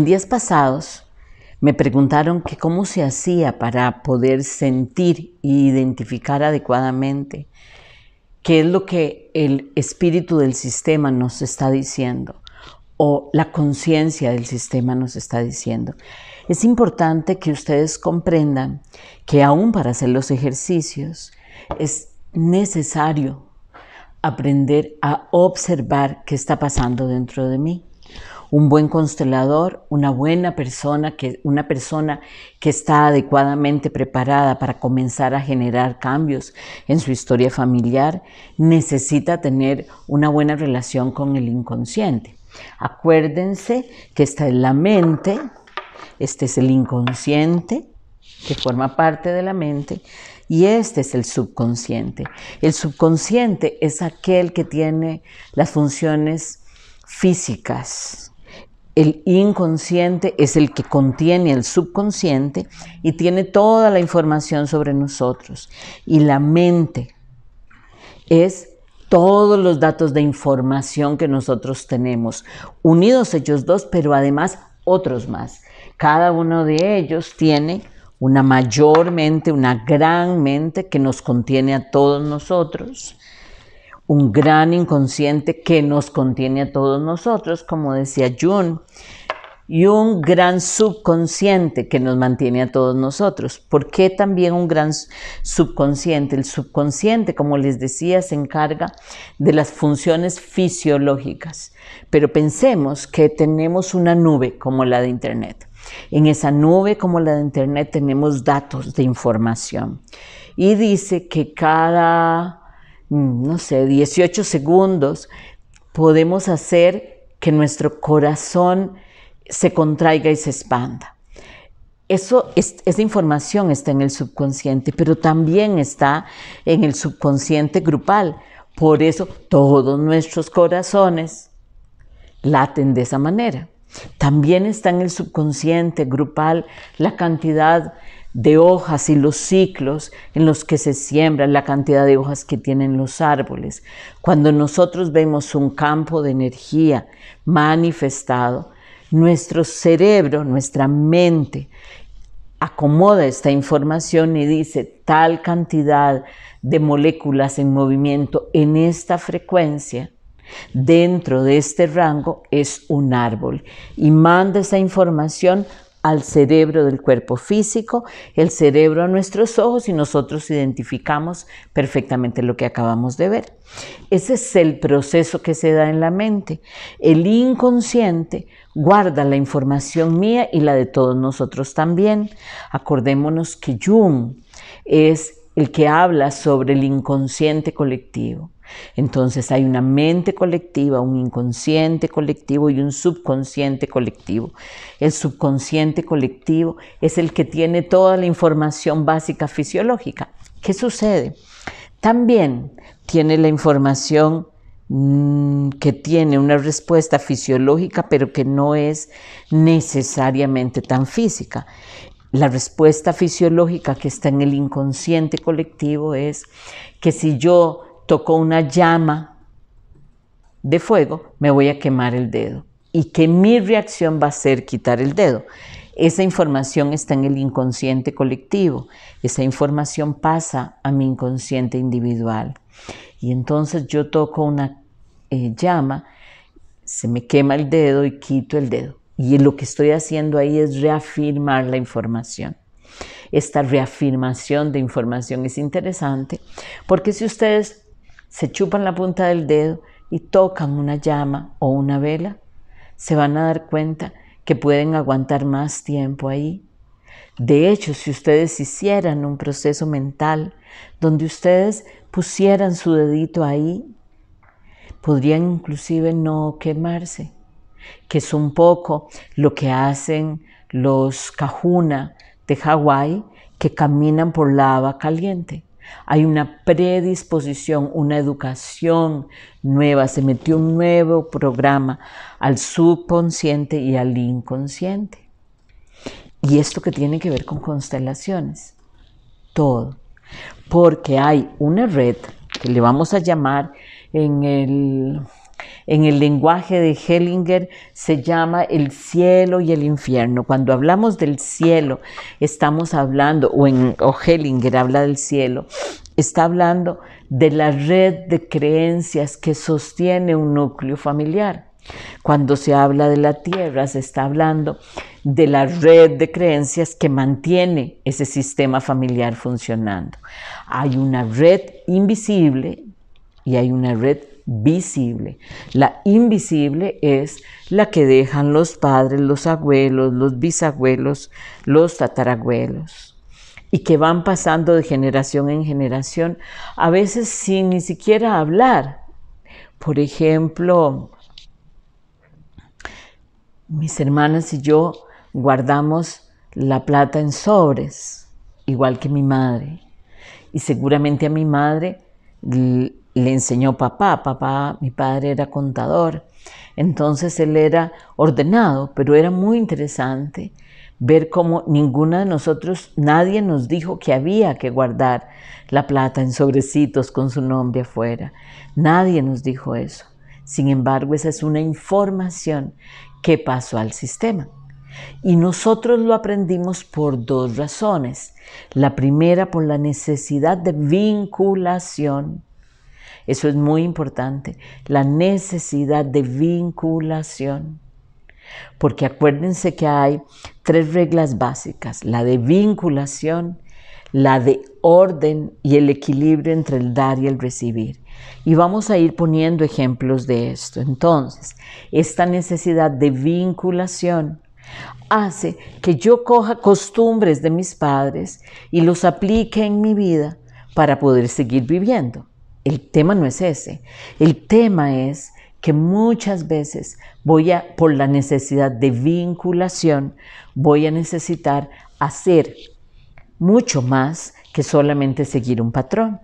días pasados me preguntaron que cómo se hacía para poder sentir e identificar adecuadamente qué es lo que el espíritu del sistema nos está diciendo o la conciencia del sistema nos está diciendo. Es importante que ustedes comprendan que aún para hacer los ejercicios es necesario aprender a observar qué está pasando dentro de mí. Un buen constelador, una persona que está adecuadamente preparada para comenzar a generar cambios en su historia familiar, necesita tener una buena relación con el inconsciente. Acuérdense que esta es la mente, este es el inconsciente, que forma parte de la mente, y este es el subconsciente. El subconsciente es aquel que tiene las funciones físicas. El inconsciente es el que contiene el subconsciente y tiene toda la información sobre nosotros. Y la mente es todos los datos de información que nosotros tenemos, unidos ellos dos, pero además otros más. Cada uno de ellos tiene una mayor mente, una gran mente que nos contiene a todos nosotros, un gran inconsciente que nos contiene a todos nosotros, como decía Jung, y un gran subconsciente que nos mantiene a todos nosotros. ¿Por qué también un gran subconsciente? El subconsciente, como les decía, se encarga de las funciones fisiológicas, pero pensemos que tenemos una nube como la de Internet. En esa nube como la de Internet tenemos datos de información y dice que cada 18 segundos podemos hacer que nuestro corazón se contraiga y se expanda. Esa información está en el subconsciente, pero también está en el subconsciente grupal. Por eso todos nuestros corazones laten de esa manera. También está en el subconsciente grupal la cantidad de hojas y los ciclos en los que se siembran, la cantidad de hojas que tienen los árboles. Cuando nosotros vemos un campo de energía manifestado, nuestro cerebro, nuestra mente, acomoda esta información y dice tal cantidad de moléculas en movimiento en esta frecuencia, dentro de este rango es un árbol y manda esa información al cerebro del cuerpo físico, el cerebro a nuestros ojos y nosotros identificamos perfectamente lo que acabamos de ver. Ese es el proceso que se da en la mente. El inconsciente guarda la información mía y la de todos nosotros también. Acordémonos que Jung es el que habla sobre el inconsciente colectivo. Entonces hay una mente colectiva, un inconsciente colectivo y un subconsciente colectivo. El subconsciente colectivo es el que tiene toda la información básica fisiológica. ¿Qué sucede? También tiene la información que tiene una respuesta fisiológica, pero que no es necesariamente tan física. La respuesta fisiológica que está en el inconsciente colectivo es que si yo toco una llama de fuego, me voy a quemar el dedo y que mi reacción va a ser quitar el dedo. Esa información está en el inconsciente colectivo. Esa información pasa a mi inconsciente individual. Y entonces yo toco una llama, se me quema el dedo y quito el dedo. Y lo que estoy haciendo ahí es reafirmar la información. Esta reafirmación de información es interesante porque si ustedes se chupan la punta del dedo y tocan una llama o una vela, se van a dar cuenta que pueden aguantar más tiempo ahí. De hecho, si ustedes hicieran un proceso mental donde ustedes pusieran su dedito ahí, podrían inclusive no quemarse, que es un poco lo que hacen los kahuna de Hawái que caminan por lava caliente. Hay una predisposición, una educación nueva, se metió un nuevo programa al subconsciente y al inconsciente. Y esto que tiene que ver con constelaciones, todo. Porque hay una red que le vamos a llamar en el En el lenguaje de Hellinger se llama el cielo y el infierno. Cuando hablamos del cielo, estamos hablando, o Hellinger habla del cielo, está hablando de la red de creencias que sostiene un núcleo familiar. Cuando se habla de la tierra, se está hablando de la red de creencias que mantiene ese sistema familiar funcionando. Hay una red invisible y hay una red visible. La invisible es la que dejan los padres, los abuelos, los bisabuelos, los tatarabuelos, y que van pasando de generación en generación, a veces sin ni siquiera hablar. Por ejemplo, mis hermanas y yo guardamos la plata en sobres, igual que mi madre. Y seguramente a mi madre le enseñó papá, mi padre era contador, entonces él era ordenado, pero era muy interesante ver cómo ninguna de nosotros, nadie nos dijo que había que guardar la plata en sobrecitos con su nombre afuera. Nadie nos dijo eso. Sin embargo, esa es una información que pasó al sistema. Y nosotros lo aprendimos por dos razones. La primera, por la necesidad de vinculación. Eso es muy importante, la necesidad de vinculación. Porque acuérdense que hay 3 reglas básicas, la de vinculación, la de orden y el equilibrio entre el dar y el recibir. Y vamos a ir poniendo ejemplos de esto. Entonces, esta necesidad de vinculación hace que yo coja costumbres de mis padres y los aplique en mi vida para poder seguir viviendo. El tema no es ese. El tema es que muchas veces por la necesidad de vinculación, voy a necesitar hacer mucho más que solamente seguir un patrón.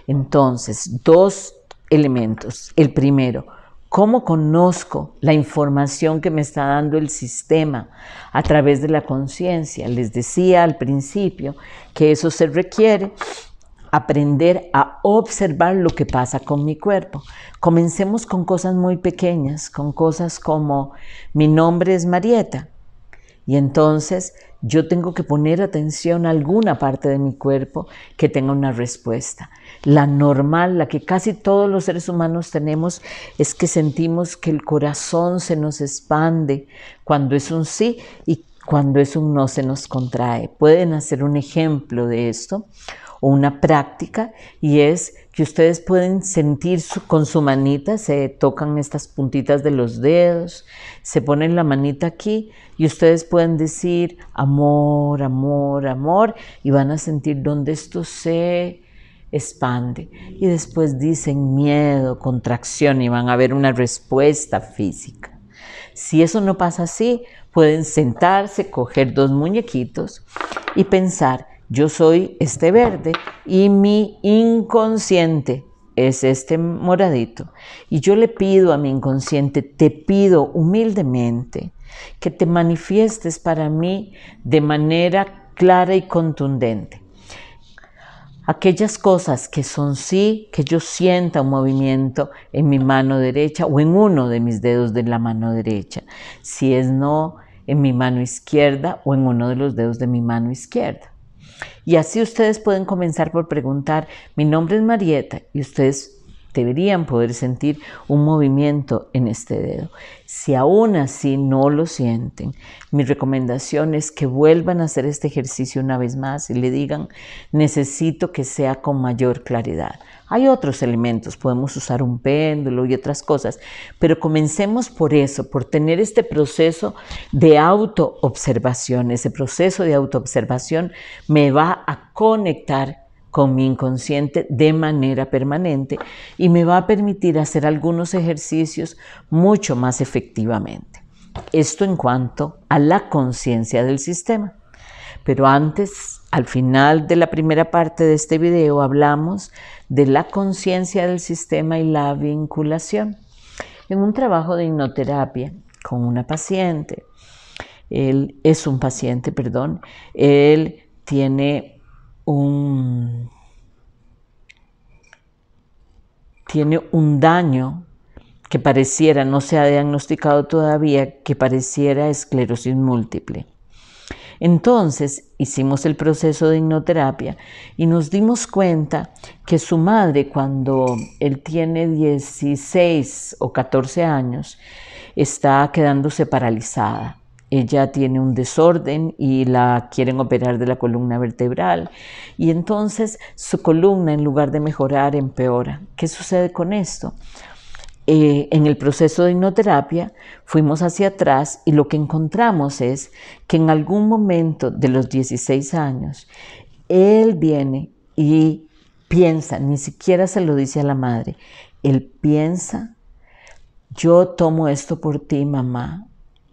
Entonces, 2 elementos. El primero, ¿cómo conozco la información que me está dando el sistema a través de la conciencia? Les decía al principio que eso se requiere aprender a observar lo que pasa con mi cuerpo. Comencemos con cosas muy pequeñas, con cosas como mi nombre es Marieta. Y entonces yo tengo que poner atención a alguna parte de mi cuerpo que tenga una respuesta. La normal, la que casi todos los seres humanos tenemos, es que sentimos que el corazón se nos expande cuando es un sí y cuando es un no se nos contrae. Pueden hacer un ejemplo de esto o una práctica, y es que ustedes pueden sentir con su manita, se tocan estas puntitas de los dedos, se ponen la manita aquí y ustedes pueden decir amor, amor, amor, y van a sentir donde esto se expande. Y después dicen miedo, contracción, y van a ver una respuesta física. Si eso no pasa así, pueden sentarse, coger 2 muñequitos y pensar: yo soy este verde y mi inconsciente es este moradito. Y yo le pido a mi inconsciente, te pido humildemente que te manifiestes para mí de manera clara y contundente. Aquellas cosas que son sí, que yo sienta un movimiento en mi mano derecha o en uno de mis dedos de la mano derecha. Si es no, en mi mano izquierda o en uno de los dedos de mi mano izquierda. Y así ustedes pueden comenzar por preguntar: mi nombre es Marieta, y ustedes deberían poder sentir un movimiento en este dedo. Si aún así no lo sienten, mi recomendación es que vuelvan a hacer este ejercicio una vez más y le digan: necesito que sea con mayor claridad. Hay otros elementos, podemos usar un péndulo y otras cosas, pero comencemos por eso, por tener este proceso de autoobservación. Ese proceso de autoobservación me va a conectar con mi inconsciente de manera permanente y me va a permitir hacer algunos ejercicios mucho más efectivamente. Esto en cuanto a la conciencia del sistema. Pero antes, al final de la primera parte de este video, hablamos de la conciencia del sistema y la vinculación. En un trabajo de hipnoterapia con una paciente, él tiene un daño que pareciera, no se ha diagnosticado todavía, que pareciera esclerosis múltiple. Entonces hicimos el proceso de hipnoterapia y nos dimos cuenta que su madre, cuando él tiene 16 o 14 años, está quedándose paralizada. Ella tiene un desorden y la quieren operar de la columna vertebral y entonces su columna, en lugar de mejorar, empeora. ¿Qué sucede con esto? En el proceso de hipnoterapia fuimos hacia atrás y lo que encontramos es que en algún momento de los 16 años, él viene y piensa, ni siquiera se lo dice a la madre, él piensa, yo tomo esto por ti, mamá.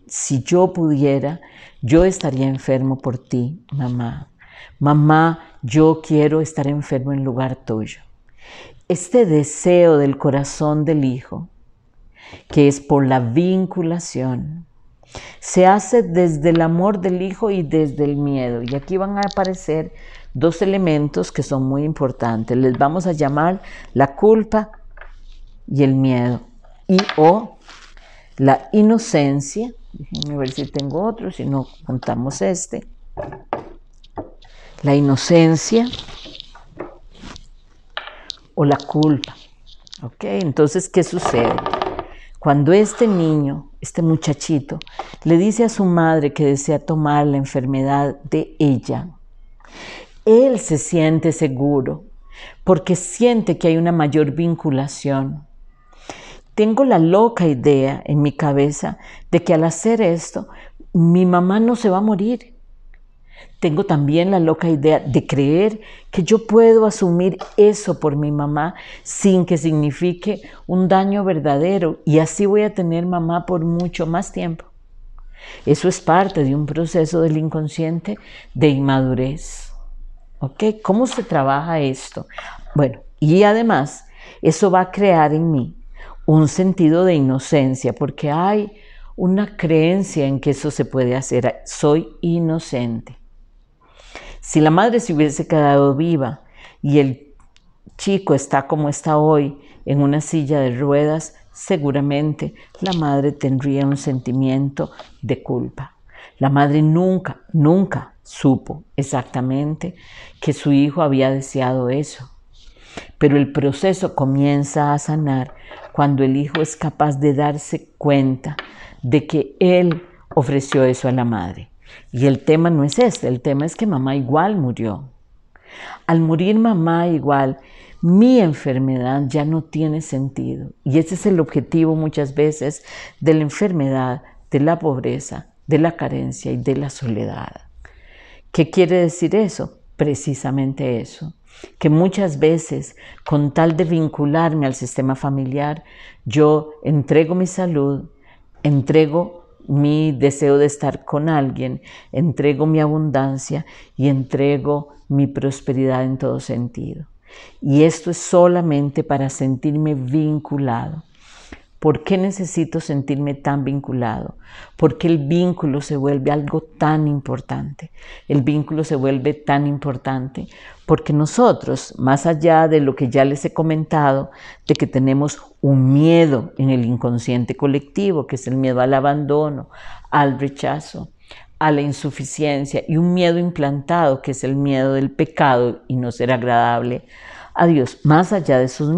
Si yo pudiera, yo estaría enfermo por ti, mamá. Mamá, yo quiero estar enfermo en lugar tuyo. Este deseo del corazón del hijo, que es por la vinculación, se hace desde el amor del hijo y desde el miedo. Y aquí van a aparecer dos elementos que son muy importantes. Les vamos a llamar la culpa y el miedo. Y o la inocencia. Déjenme ver si tengo otro, si no contamos este. La inocencia o la culpa. ¿Ok? Entonces, ¿qué sucede? Cuando este niño, este muchachito, le dice a su madre que desea tomar la enfermedad de ella, él se siente seguro porque siente que hay una mayor vinculación. Tengo la loca idea en mi cabeza de que al hacer esto, mi mamá no se va a morir. Tengo también la loca idea de creer que yo puedo asumir eso por mi mamá sin que signifique un daño verdadero y así voy a tener mamá por mucho más tiempo. Eso es parte de un proceso del inconsciente de inmadurez. ¿Ok? ¿Cómo se trabaja esto? Bueno, y además eso va a crear en mí un sentido de inocencia porque hay una creencia en que eso se puede hacer. Soy inocente. Si la madre se hubiese quedado viva y el chico está como está hoy, en una silla de ruedas, seguramente la madre tendría un sentimiento de culpa. La madre nunca supo exactamente que su hijo había deseado eso. Pero el proceso comienza a sanar cuando el hijo es capaz de darse cuenta de que él ofreció eso a la madre. Y el tema no es este, el tema es que mamá igual murió. Al morir mamá igual, mi enfermedad ya no tiene sentido. Y ese es el objetivo muchas veces de la enfermedad, de la pobreza, de la carencia y de la soledad. ¿Qué quiere decir eso? Precisamente eso. Que muchas veces, con tal de vincularme al sistema familiar, yo entrego mi salud, entrego mi deseo de estar con alguien, entrego mi abundancia y entrego mi prosperidad en todo sentido. Y esto es solamente para sentirme vinculado. ¿Por qué necesito sentirme tan vinculado? Porque el vínculo se vuelve algo tan importante. El vínculo se vuelve tan importante porque nosotros, más allá de lo que ya les he comentado, de que tenemos un miedo en el inconsciente colectivo, que es el miedo al abandono, al rechazo, a la insuficiencia y un miedo implantado, que es el miedo del pecado y no ser agradable a Dios, más allá de esos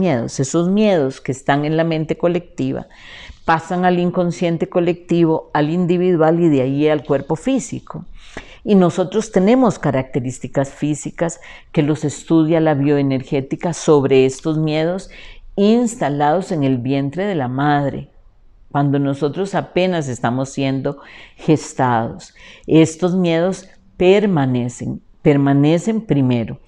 miedos que están en la mente colectiva, pasan al inconsciente colectivo, al individual y de ahí al cuerpo físico. Y nosotros tenemos características físicas que los estudia la bioenergética sobre estos miedos instalados en el vientre de la madre, cuando nosotros apenas estamos siendo gestados. Estos miedos permanecen primero.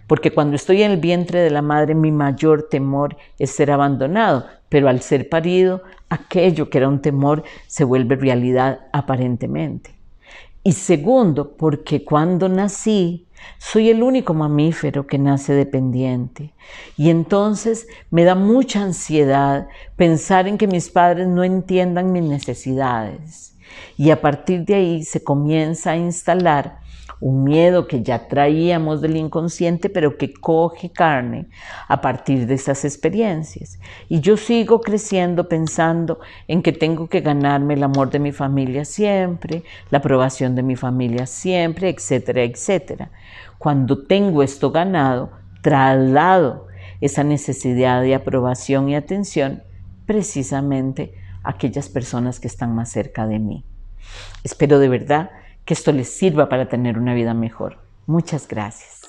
Porque cuando estoy en el vientre de la madre, mi mayor temor es ser abandonado, pero al ser parido, aquello que era un temor se vuelve realidad aparentemente. Y segundo, porque cuando nací, soy el único mamífero que nace dependiente. Y entonces me da mucha ansiedad pensar en que mis padres no entiendan mis necesidades. Y a partir de ahí se comienza a instalar un miedo que ya traíamos del inconsciente, pero que coge carne a partir de esas experiencias. Y yo sigo creciendo pensando en que tengo que ganarme el amor de mi familia siempre, la aprobación de mi familia siempre, etcétera, etcétera. Cuando tengo esto ganado, traslado esa necesidad de aprobación y atención precisamente a aquellas personas que están más cerca de mí. Espero de verdad que esto les sirva para tener una vida mejor. Muchas gracias.